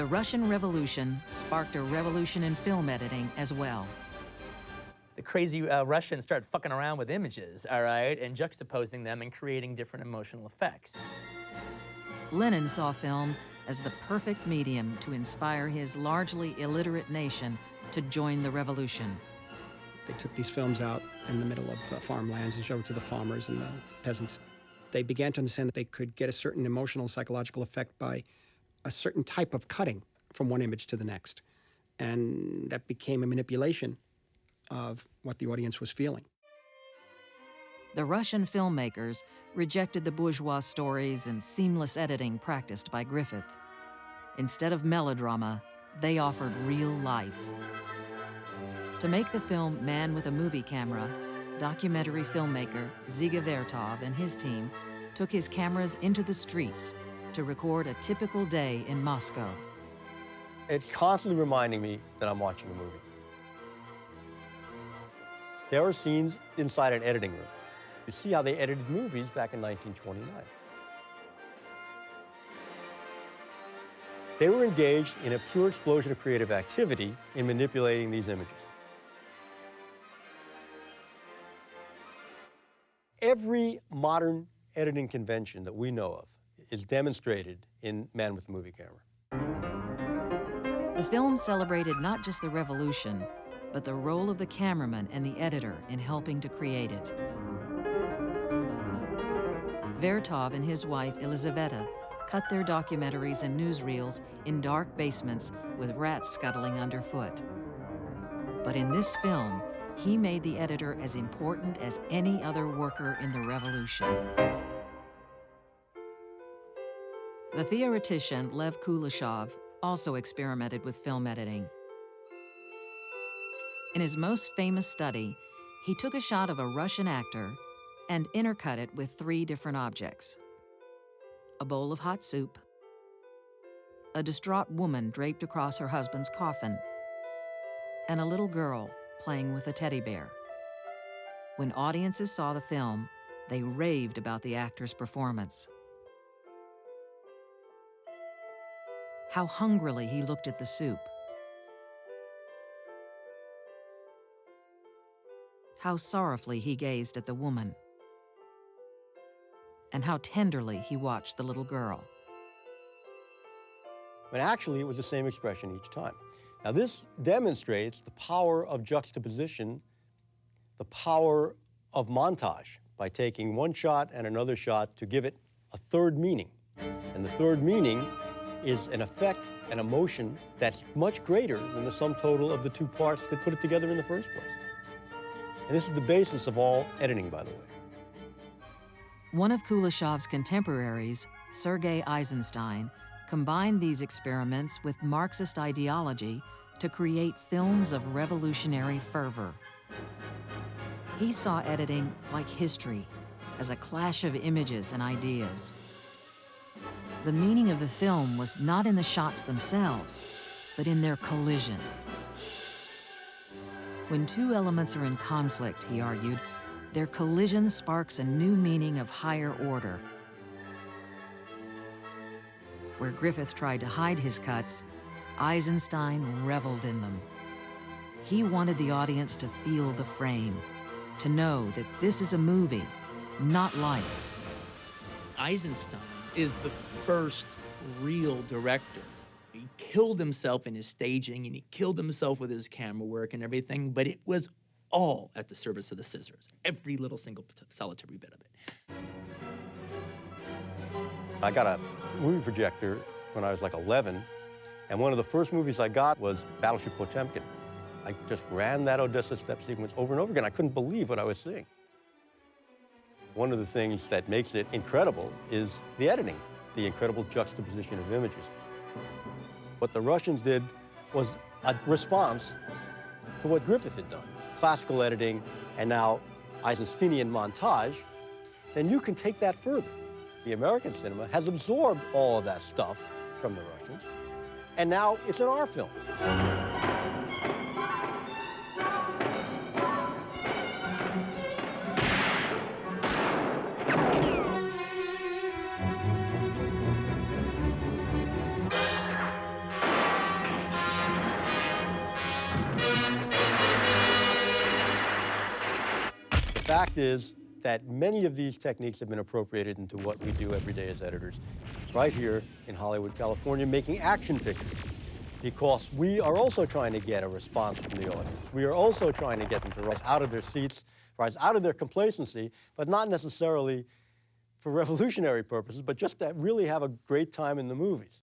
The Russian Revolution sparked a revolution in film editing as well. The crazy Russians started fucking around with images, all right, and juxtaposing them and creating different emotional effects. Lenin saw film as the perfect medium to inspire his largely illiterate nation to join the revolution. They took these films out in the middle of farmlands and showed it to the farmers and the peasants. They began to understand that they could get a certain emotional, psychological effect by a certain type of cutting from one image to the next. And that became a manipulation of what the audience was feeling. The Russian filmmakers rejected the bourgeois stories and seamless editing practiced by Griffith. Instead of melodrama, they offered real life. To make the film Man with a Movie Camera, documentary filmmaker Dziga Vertov and his team took his cameras into the streets to record a typical day in Moscow. It's constantly reminding me that I'm watching a movie. There are scenes inside an editing room. You see how they edited movies back in 1929. They were engaged in a pure explosion of creative activity in manipulating these images. Every modern editing convention that we know of is demonstrated in Man with a Movie Camera. The film celebrated not just the revolution, but the role of the cameraman and the editor in helping to create it. Vertov and his wife, Elizaveta, cut their documentaries and newsreels in dark basements with rats scuttling underfoot. But in this film, he made the editor as important as any other worker in the revolution. The theoretician Lev Kuleshov also experimented with film editing. In his most famous study, he took a shot of a Russian actor and intercut it with 3 different objects: a bowl of hot soup, a distraught woman draped across her husband's coffin, and a little girl playing with a teddy bear. When audiences saw the film, they raved about the actor's performance. How hungrily he looked at the soup. How sorrowfully he gazed at the woman. And how tenderly he watched the little girl. But actually, it was the same expression each time. Now, this demonstrates the power of juxtaposition, the power of montage, by taking one shot and another shot to give it a third meaning. And the third meaning is an effect, an emotion that's much greater than the sum total of the 2 parts that put it together in the first place. And this is the basis of all editing, by the way. One of Kuleshov's contemporaries, Sergei Eisenstein, combined these experiments with Marxist ideology to create films of revolutionary fervor. He saw editing like history, as a clash of images and ideas. The meaning of the film was not in the shots themselves, but in their collision. When 2 elements are in conflict, he argued, their collision sparks a new meaning of higher order. Where Griffith tried to hide his cuts, Eisenstein reveled in them. He wanted the audience to feel the frame, to know that this is a movie, not life. Eisenstein is the first real director. He killed himself in his staging, and he killed himself with his camera work and everything, but it was all at the service of the scissors. Every little single solitary bit of it. I got a movie projector when I was like 11, and one of the first movies I got was Battleship Potemkin. I just ran that Odessa step sequence over and over again. I couldn't believe what I was seeing. One of the things that makes it incredible is the editing, the incredible juxtaposition of images. What the Russians did was a response to what Griffith had done. Classical editing, and now Eisensteinian montage, then you can take that further. The American cinema has absorbed all of that stuff from the Russians, and now it's in our films. fact is that many of these techniques have been appropriated into what we do every day as editors, right here in Hollywood, California, making action pictures. Because we are also trying to get a response from the audience. We are also trying to get them to rise out of their seats, rise out of their complacency, but not necessarily for revolutionary purposes, but just to really have a great time in the movies.